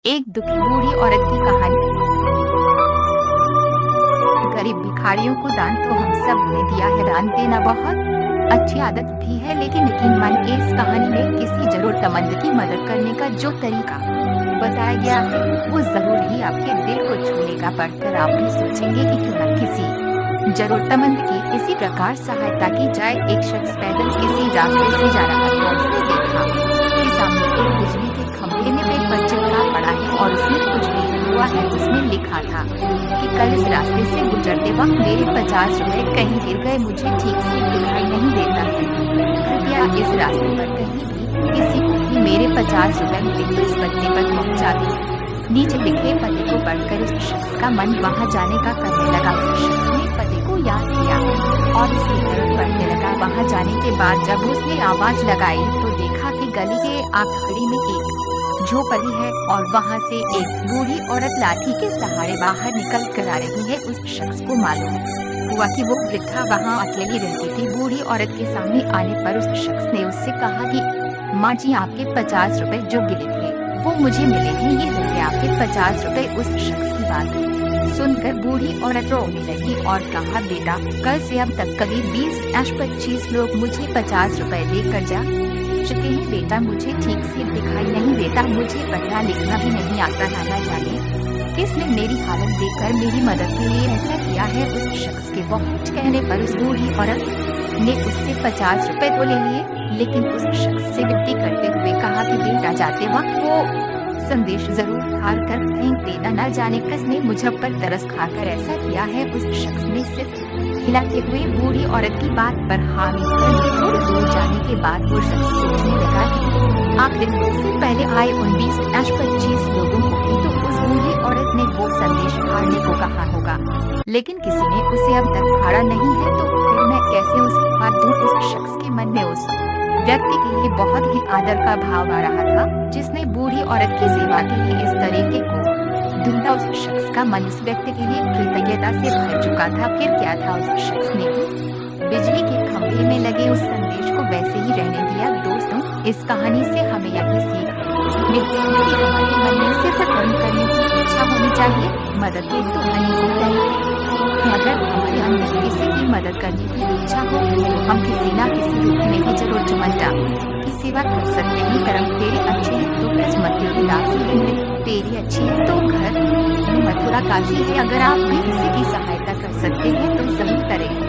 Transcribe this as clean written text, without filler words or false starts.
एक दुखी बूढ़ी औरत की कहानी। गरीब भिखारियों को दान तो हम सब ने दिया है। दान देना बहुत अच्छी आदत भी है, लेकिन मन इस कहानी में किसी जरूरतमंद की मदद करने का जो तरीका बताया गया है वो जरूर ही आपके दिल को छू लेगा। पढ़कर आप भी सोचेंगे कि क्यों न किसी जरूरतमंद की इसी प्रकार सहायता की जाए। एक शख्स पैदल किसी रास्ते से जा रहा था। उसने देखा कि सामने एक बिजली के खंभे में पेपर चिपका पड़ा है और उसमें कुछ लिखा हुआ है। उसमें लिखा था कि कल इस रास्ते से गुजरते वक्त मेरे 50 रुपए कहीं गिर गए, मुझे ठीक से दिखाई नहीं देता है, कृपया इस रास्ते पर कहीं भी किसी को भी मेरे 50 रुपए मिले तो इस पते पर पहुंचा दें। नीचे लिखे पते को पढ़कर उस शख्स का मन वहां जाने का करने लगा। उस शख्स ने पते को याद किया और उसकी तरफ बढ़ने लगा। वहां जाने के बाद जब उसने आवाज लगाई तो देखा कि गली के आखिरी में एक झोपड़ी है और वहां से एक बूढ़ी औरत लाठी के सहारे बाहर निकल कर आ रही है। उस शख्स को मालूम हुआ कि वो वृद्धा वहां अकेली रहती थी। बूढ़ी औरत के सामने आने पर उस शख्स ने उससे कहा कि माँ जी, आपके 50 रुपए जो गिरे थे वो मुझे मिले हैं, ये रहे आपके 50 रुपए। उस शख्स की बात सुनकर बूढ़ी औरत रोने लगी और कहा, बेटा, कल से अब तक करीब 20-25 लोग मुझे 50 रुपए देकर जा चुके हैं। बेटा, मुझे ठीक से दिखाई नहीं देता, मुझे पढ़ना लिखना भी नहीं आता, ना जाने किसने मेरी हालत देखकर मेरी मदद के लिए ऐसा किया है। उस शख्स के बहुत कहने पर उस बूढ़ी औरत ने उससे 50 रुपए तो ले लिए, लेकिन उस शख्स से विनती करते हुए कहा कि बेटा, जाते वक्त वो संदेश जरूर हार कर फेंक देना, न जाने किसने मुझ पर तरस खाकर ऐसा किया है। उस शख्स ने सिर हिलाते हुए बूढ़ी औरत की बात पर हामी भर। थोड़ी दूर जाने के बाद वो शख्स सोचने लगा कि आखिर मुझसे पहले आए उन 20-25 लोगों को भी तो उस बूढ़ी औरत ने वो संदेश फाड़ने को कहा होगा, लेकिन किसी ने उसे अब तक फाड़ा नहीं है, तो फिर मैं कैसे उसे फाड़ दूं। उस शख्स के मन में उस व्यक्ति के लिए बहुत ही आदर का भाव आ रहा था जिसने बूढ़ी औरत की सेवा के लिए इस तरीके को ढूंढा। उस शख्स का मन इस व्यक्ति के लिए कृतज्ञता से भर चुका था। फिर क्या था, उस शख्स ने बिजली के खंभे में लगे उस संदेश को वैसे ही रहने दिया। दोस्तों, इस कहानी से हमें यही सीख मिलती है कि हमारे मन में सिर्फ कर्म करने की इच्छा होनी चाहिए। मदद के तो अनेकों तरीके हैं। अगर हमारे अंदर किसी की मदद करने की इच्छा हो तो हम किसी न किसी रूप में भी जरूरतमंद की सेवा कर सकते हैं। कर्म तेरे अच्छे हैं तो किस्मत तेरी दासी है, तेरी अच्छी है तो घर मथुरा काशी है। अगर आप भी किसी की सहायता कर सकते हैं तो जरूर करें।